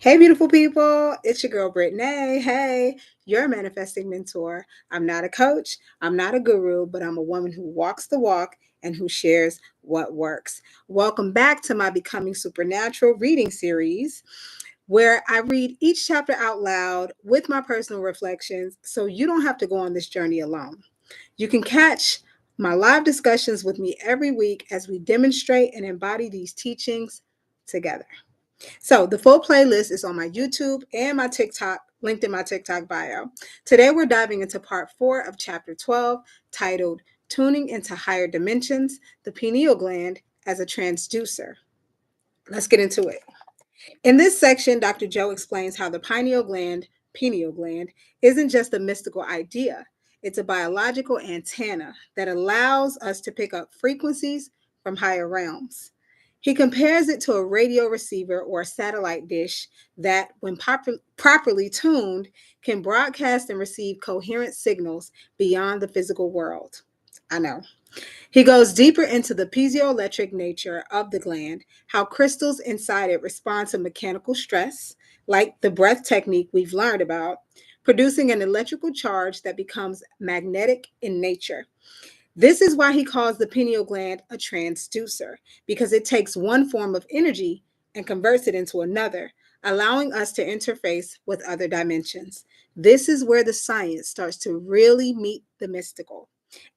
Hey, beautiful people. It's your girl, Brittany. Hey, your manifesting mentor. I'm not a coach, I'm not a guru, but I'm a woman who walks the walk and who shares what works. Welcome back to my Becoming Supernatural reading series, where I read each chapter out loud with my personal reflections so you don't have to go on this journey alone. You can catch my live discussions with me every week as we demonstrate and embody these teachings together. So the full playlist is on my YouTube and my TikTok, linked in my TikTok bio. Today we're diving into part 4 of chapter 12, titled Tuning into Higher Dimensions, the Pineal Gland as a Transducer. Let's get into it. In this section, Dr. Joe explains how the pineal gland, isn't just a mystical idea. It's a biological antenna that allows us to pick up frequencies from higher realms. He compares it to a radio receiver or a satellite dish that, when properly tuned, can broadcast and receive coherent signals beyond the physical world. I know. He goes deeper into the piezoelectric nature of the gland, how crystals inside it respond to mechanical stress, like the breath technique we've learned about, producing an electrical charge that becomes magnetic in nature. This is why he calls the pineal gland a transducer, because it takes one form of energy and converts it into another, allowing us to interface with other dimensions. This is where the science starts to really meet the mystical,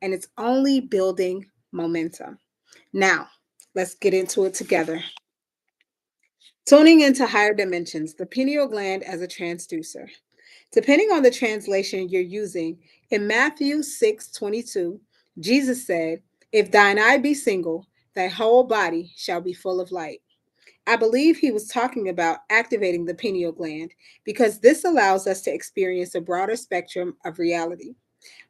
and it's only building momentum. Now, let's get into it together. Tuning into higher dimensions, the pineal gland as a transducer. Depending on the translation you're using, in Matthew 6:22, Jesus said, "If thine eye be single, thy whole body shall be full of light." I believe he was talking about activating the pineal gland because this allows us to experience a broader spectrum of reality.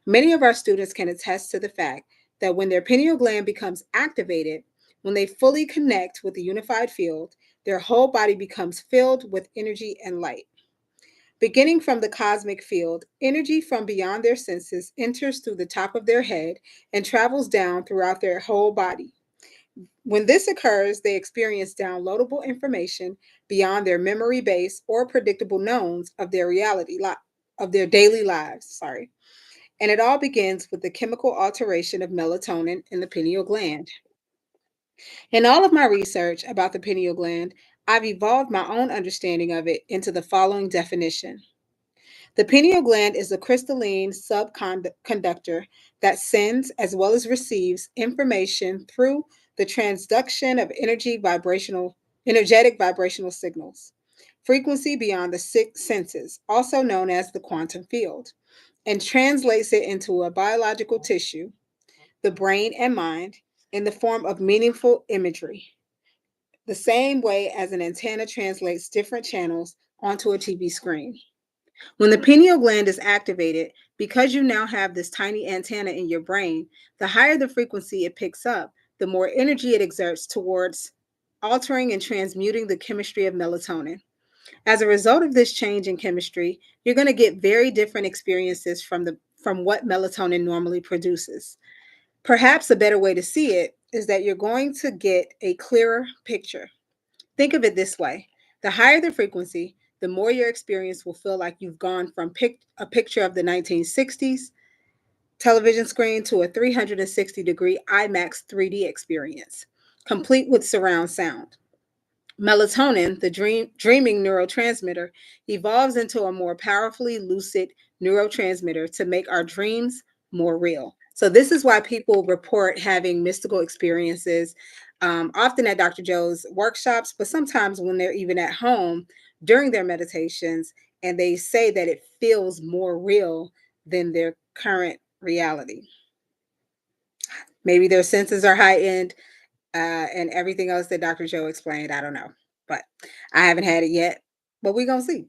Many of our students can attest to the fact that when their pineal gland becomes activated, when they fully connect with the unified field, their whole body becomes filled with energy and light. Beginning from the cosmic field, energy from beyond their senses enters through the top of their head and travels down throughout their whole body. When this occurs, they experience downloadable information beyond their memory base or predictable knowns of their of their daily lives. And it all begins with the chemical alteration of melatonin in the pineal gland. In all of my research about the pineal gland, I've evolved my own understanding of it into the following definition. The pineal gland is a crystalline subconductor that sends as well as receives information through the transduction of energetic vibrational signals, frequency beyond the six senses, also known as the quantum field, and translates it into a biological tissue, the brain and mind, in the form of meaningful imagery, the same way as an antenna translates different channels onto a TV screen. When the pineal gland is activated, because you now have this tiny antenna in your brain, the higher the frequency it picks up, the more energy it exerts towards altering and transmuting the chemistry of melatonin. As a result of this change in chemistry, you're going to get very different experiences from what melatonin normally produces. Perhaps a better way to see it is that you're going to get a clearer picture. Think of it this way: the higher the frequency, the more your experience will feel like you've gone from a picture of the 1960s television screen to a 360-degree IMAX 3D experience, complete with surround sound. Melatonin, the dreaming neurotransmitter, evolves into a more powerfully lucid neurotransmitter to make our dreams more real. So, this is why people report having mystical experiences, often at Dr. Joe's workshops, but sometimes when they're even at home during their meditations, and they say that it feels more real than their current reality. Maybe their senses are heightened, and everything else that Dr. Joe explained. I don't know, but I haven't had it yet, but we're going to see.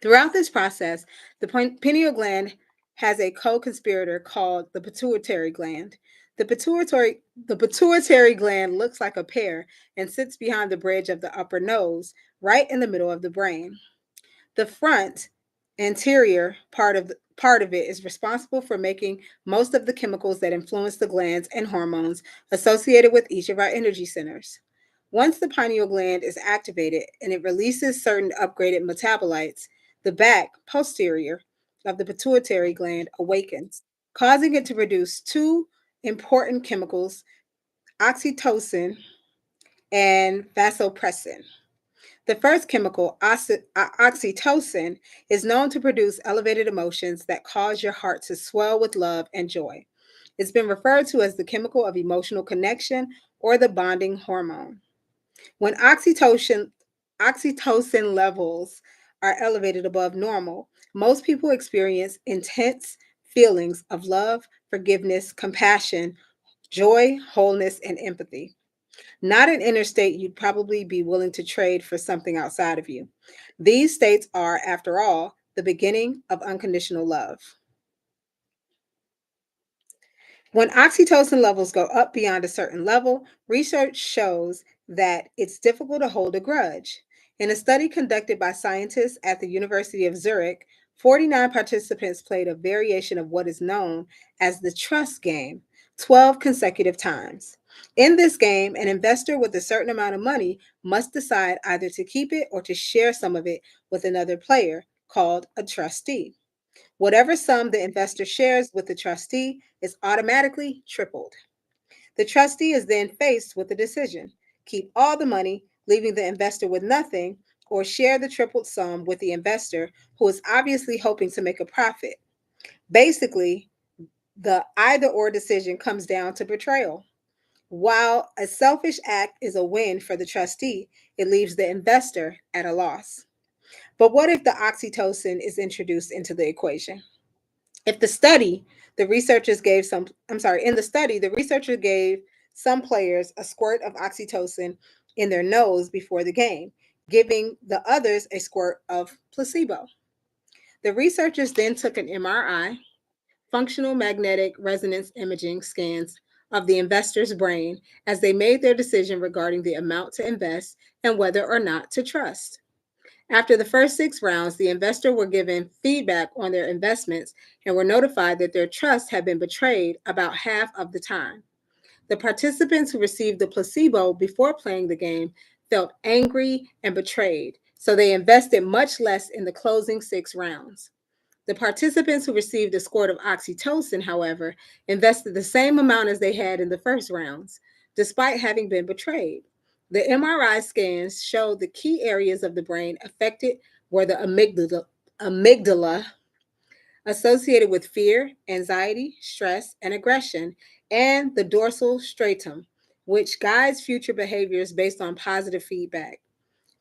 Throughout this process, the pineal gland has a co-conspirator called the pituitary gland. The pituitary gland looks like a pear and sits behind the bridge of the upper nose, right in the middle of the brain. The front anterior part of it is responsible for making most of the chemicals that influence the glands and hormones associated with each of our energy centers. Once the pineal gland is activated and it releases certain upgraded metabolites, the back, posterior, of the pituitary gland awakens, causing it to produce two important chemicals, oxytocin and vasopressin. The first chemical, oxytocin, is known to produce elevated emotions that cause your heart to swell with love and joy. It's been referred to as the chemical of emotional connection or the bonding hormone. When oxytocin levels are elevated above normal, most people experience intense feelings of love, forgiveness, compassion, joy, wholeness, and empathy. Not an inner state you'd probably be willing to trade for something outside of you. These states are, after all, the beginning of unconditional love. When oxytocin levels go up beyond a certain level, research shows that it's difficult to hold a grudge. In a study conducted by scientists at the University of Zurich, 49 participants played a variation of what is known as the trust game 12 consecutive times. In this game, an investor with a certain amount of money must decide either to keep it or to share some of it with another player called a trustee. Whatever sum the investor shares with the trustee is automatically tripled. The trustee is then faced with a decision: keep all the money, leaving the investor with nothing, or share the tripled sum with the investor who is obviously hoping to make a profit. Basically, the either or decision comes down to betrayal. While a selfish act is a win for the trustee, it leaves the investor at a loss. But what if the oxytocin is introduced into the equation? If the study, the researchers gave some, I'm sorry, in the study, the researchers gave some players a squirt of oxytocin in their nose before the game, giving the others a squirt of placebo. The researchers then took an MRI, functional magnetic resonance imaging scans of the investor's brain as they made their decision regarding the amount to invest and whether or not to trust. After the first 6 rounds, the investor were given feedback on their investments and were notified that their trust had been betrayed about half of the time. The participants who received the placebo before playing the game felt angry and betrayed, so they invested much less in the closing 6 rounds. The participants who received a squirt of oxytocin, however, invested the same amount as they had in the first rounds, despite having been betrayed. The MRI scans showed the key areas of the brain affected were the amygdala associated with fear, anxiety, stress, and aggression, and the dorsal stratum, which guides future behaviors based on positive feedback.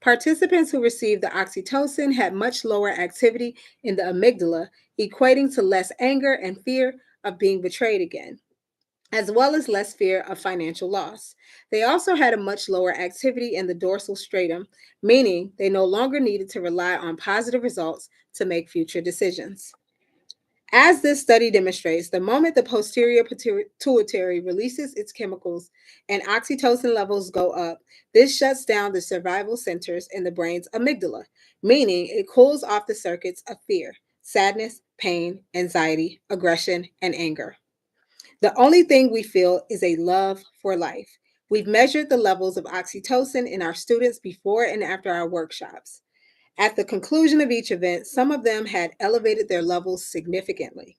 Participants who received the oxytocin had much lower activity in the amygdala, equating to less anger and fear of being betrayed again, as well as less fear of financial loss. They also had a much lower activity in the dorsal stratum, meaning they no longer needed to rely on positive results to make future decisions. As this study demonstrates, the moment the posterior pituitary releases its chemicals and oxytocin levels go up, this shuts down the survival centers in the brain's amygdala, meaning it cools off the circuits of fear, sadness, pain, anxiety, aggression, and anger. The only thing we feel is a love for life. We've measured the levels of oxytocin in our students before and after our workshops. At the conclusion of each event, some of them had elevated their levels significantly.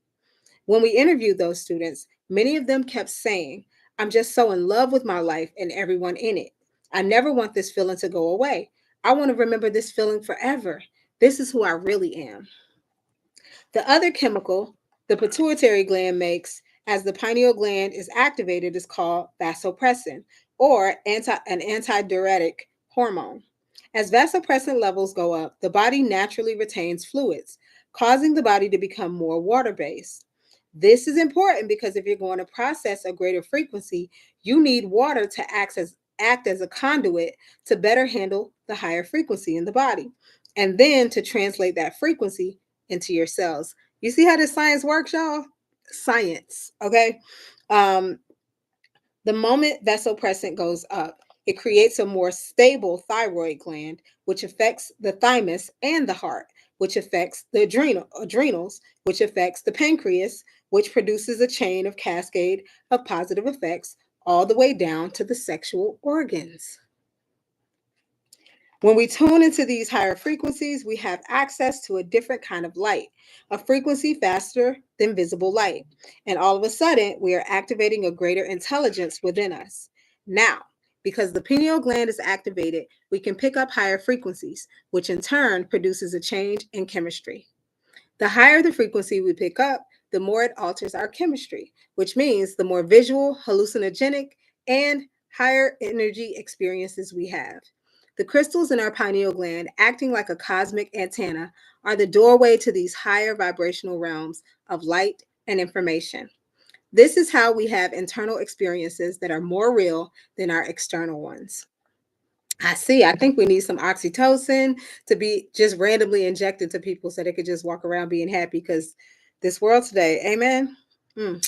When we interviewed those students, many of them kept saying, I'm just so in love with my life and everyone in it. I never want this feeling to go away. I want to remember this feeling forever. This is who I really am. The other chemical the pituitary gland makes as the pineal gland is activated is called vasopressin, or an antidiuretic hormone. As vasopressin levels go up, the body naturally retains fluids, causing the body to become more water based. This is important because if you're going to process a greater frequency, you need water to act as a conduit to better handle the higher frequency in the body, and then to translate that frequency into your cells. You see how this science works, y'all? Science, okay? Um, the moment vasopressin goes up, it creates a more stable thyroid gland, which affects the thymus and the heart, which affects the adrenals, which affects the pancreas, which produces a chain of cascade of positive effects all the way down to the sexual organs. When we tune into these higher frequencies, we have access to a different kind of light, a frequency faster than visible light. And all of a sudden, we are activating a greater intelligence within us. Now, because the pineal gland is activated, we can pick up higher frequencies, which in turn produces a change in chemistry. The higher the frequency we pick up, the more it alters our chemistry, which means the more visual, hallucinogenic, and higher energy experiences we have. The crystals in our pineal gland, acting like a cosmic antenna, are the doorway to these higher vibrational realms of light and information. This is how we have internal experiences that are more real than our external ones. I see. I think we need some oxytocin to be just randomly injected to people so they could just walk around being happy because this world today, amen. Mm.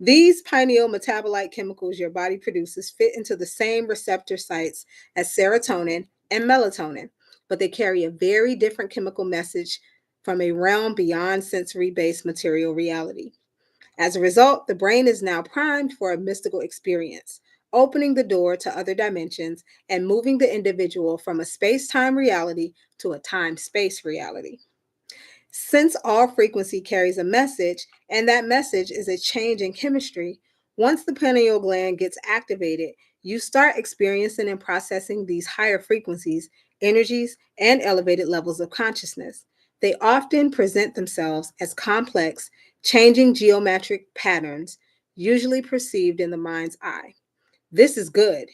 These pineal metabolite chemicals your body produces fit into the same receptor sites as serotonin and melatonin, but they carry a very different chemical message from a realm beyond sensory based material reality. As a result, the brain is now primed for a mystical experience, opening the door to other dimensions and moving the individual from a space time reality to a time space reality. Since all frequency carries a message, and that message is a change in chemistry, once the pineal gland gets activated, you start experiencing and processing these higher frequencies, energies, and elevated levels of consciousness. They often present themselves as complex, changing geometric patterns, usually perceived in the mind's eye. This is good.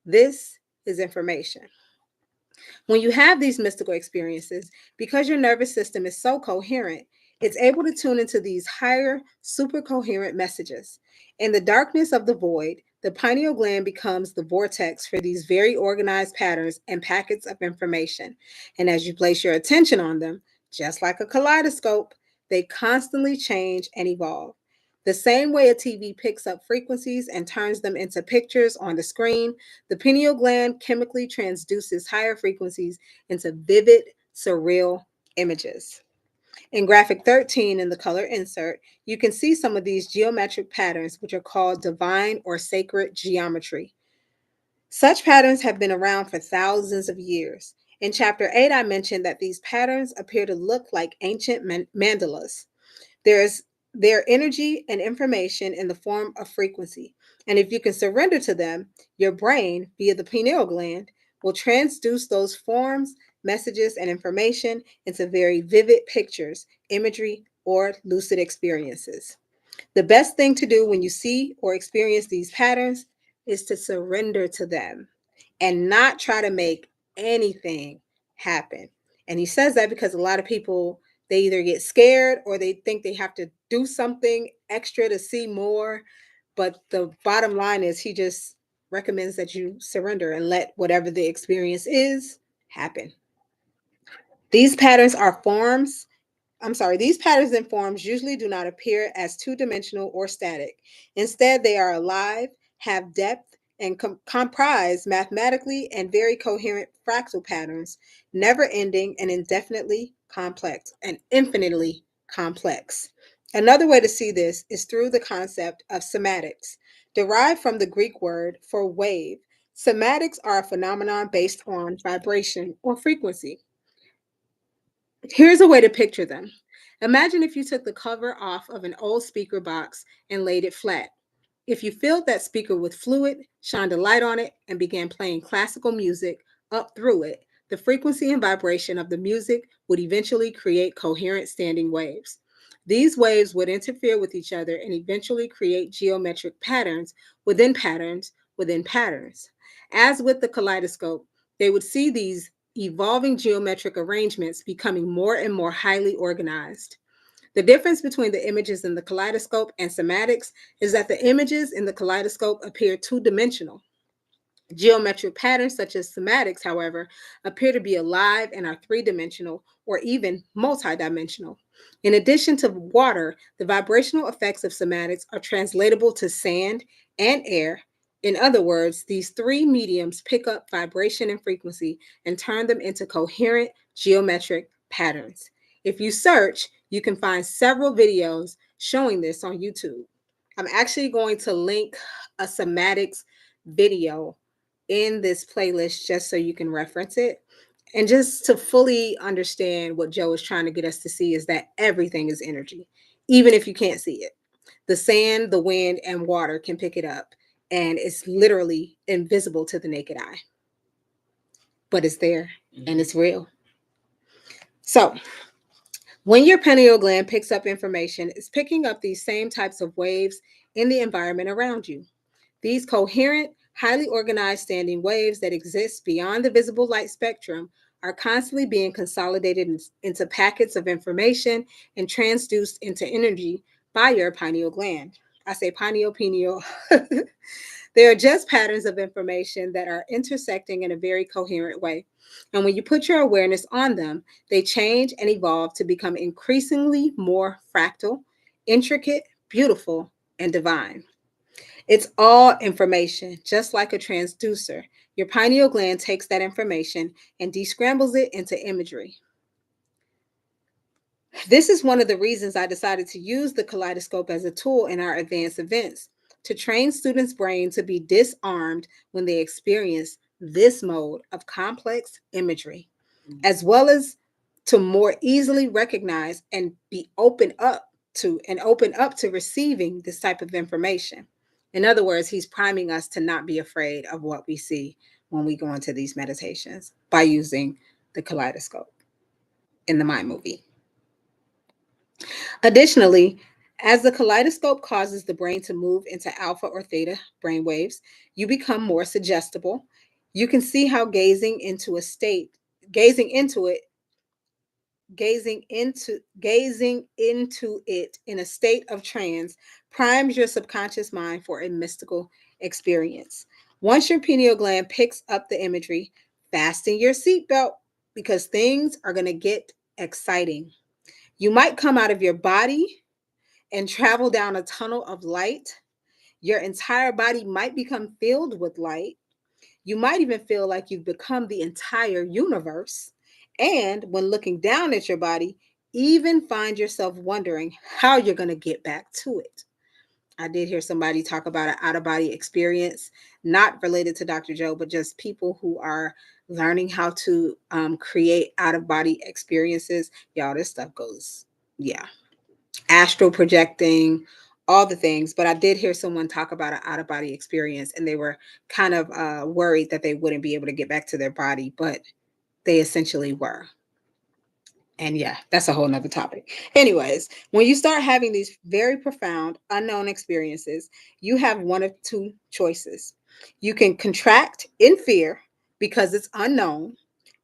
This is information. When you have these mystical experiences, because your nervous system is so coherent, it's able to tune into these higher, super coherent messages. In the darkness of the void, the pineal gland becomes the vortex for these very organized patterns and packets of information. And as you place your attention on them, just like a kaleidoscope, they constantly change and evolve. The same way a TV picks up frequencies and turns them into pictures on the screen, the pineal gland chemically transduces higher frequencies into vivid, surreal images. In graphic 13 in the color insert, you can see some of these geometric patterns, which are called divine or sacred geometry. Such patterns have been around for thousands of years. In chapter 8, I mentioned that these patterns appear to look like ancient mandalas. There's their energy and information in the form of frequency. And if you can surrender to them, your brain, via the pineal gland, will transduce those forms, messages, and information into very vivid pictures, imagery, or lucid experiences. The best thing to do when you see or experience these patterns is to surrender to them and not try to make anything happen. And he says that because a lot of people, they either get scared or they think they have to do something extra to see more. But the bottom line is he just recommends that you surrender and let whatever the experience is happen. These patterns are forms these patterns and forms usually do not appear as two dimensional or static. Instead, they are alive, have depth, and comprise mathematically and very coherent fractal patterns, never ending and indefinitely complex and infinitely complex. Another way to see this is through the concept of cymatics, derived from the Greek word for wave. Cymatics are a phenomenon based on vibration or frequency. Here's a way to picture them. Imagine if you took the cover off of an old speaker box and laid it flat. If you filled that speaker with fluid, shined a light on it, and began playing classical music up through it, the frequency and vibration of the music would eventually create coherent standing waves. These waves would interfere with each other and eventually create geometric patterns within patterns. As with the kaleidoscope, they would see these evolving geometric arrangements becoming more and more highly organized. The difference between the images in the kaleidoscope and cymatics is that the images in the kaleidoscope appear two dimensional. Geometric patterns such as cymatics, however, appear to be alive and are three-dimensional or even multidimensional. In addition to water, the vibrational effects of cymatics are translatable to sand and air. In other words, these three mediums pick up vibration and frequency and turn them into coherent geometric patterns. If you search, you can find several videos showing this on YouTube. I'm actually going to link a cymatics video in this playlist just so you can reference it. And just to fully understand what Joe is trying to get us to see is that everything is energy, even if you can't see it. The sand, the wind, and water can pick it up, and it's literally invisible to the naked eye, but it's there and it's real. So, when your pineal gland picks up information, it's picking up these same types of waves in the environment around you. These coherent, highly organized standing waves that exist beyond the visible light spectrum are constantly being consolidated into packets of information and transduced into energy by your pineal gland. I say pineal. They are just patterns of information that are intersecting in a very coherent way. And when you put your awareness on them, they change and evolve to become increasingly more fractal, intricate, beautiful, and divine. It's all information, just like a transducer. Your pineal gland takes that information and descrambles it into imagery. This is one of the reasons I decided to use the kaleidoscope as a tool in our advanced events to train students' brain to be disarmed when they experience this mode of complex imagery, as well as to more easily recognize and be open up to receiving this type of information. In other words, he's priming us to not be afraid of what we see when we go into these meditations by using the kaleidoscope in the mind movie. Additionally, as the kaleidoscope causes the brain to move into alpha or theta brain waves, you become more suggestible. You can see how gazing into it, gazing into it in a state of trance primes your subconscious mind for a mystical experience. Once your pineal gland picks up the imagery, fasten your seatbelt because things are going to get exciting. You might come out of your body and travel down a tunnel of light. Your entire body might become filled with light. You might even feel like you've become the entire universe. And when looking down at your body, even find yourself wondering how you're going to get back to it. I did hear somebody talk about an out of body experience, not related to Dr. Joe, but just people who are learning how to create out of body experiences. Y'all, this stuff goes, yeah, astral projecting, all the things. But I did hear someone talk about an out of body experience, and they were kind of worried that they wouldn't be able to get back to their body, but they essentially were. And yeah, that's a whole nother topic. Anyways, when you start having these very profound, unknown experiences, you have one of two choices. You can contract in fear because it's unknown,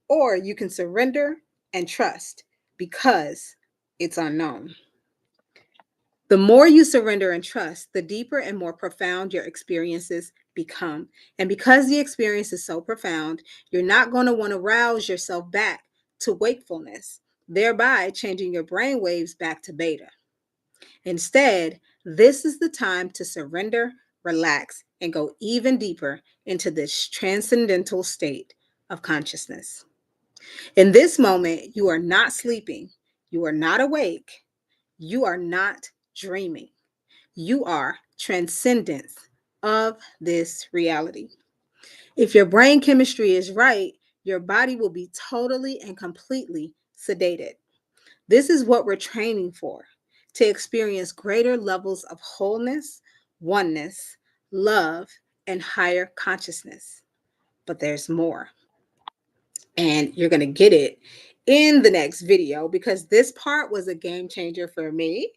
or you can surrender and trust because it's unknown. The more you surrender and trust, the deeper and more profound your experiences become. And because the experience is so profound, you're not going to want to rouse yourself back to wakefulness, thereby changing your brain waves back to beta. Instead, this is the time to surrender, relax, and go even deeper into this transcendental state of consciousness. In this moment, you are not sleeping, you are not awake, you are not dreaming. You are transcendence of this reality. If your brain chemistry is right, your body will be totally and completely sedated. This is what we're training for, to experience greater levels of wholeness, oneness, love, and higher consciousness. But there's more. And you're going to get it in the next video because this part was a game changer for me.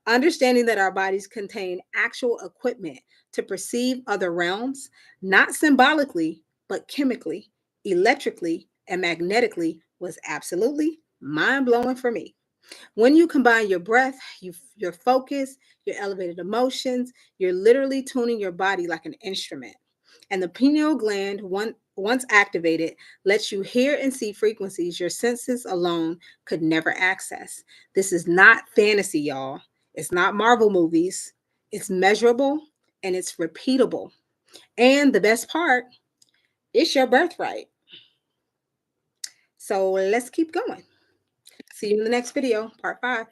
Understanding that our bodies contain actual equipment to perceive other realms, not symbolically, but chemically, electrically, and magnetically, was absolutely mind blowing for me. When you combine your breath, your focus, your elevated emotions, you're literally tuning your body like an instrument. And the pineal gland, once activated, lets you hear and see frequencies your senses alone could never access. This is not fantasy, y'all. It's not Marvel movies. It's measurable and it's repeatable. And the best part, it's your birthright. So let's keep going. See you in the next video, part 5.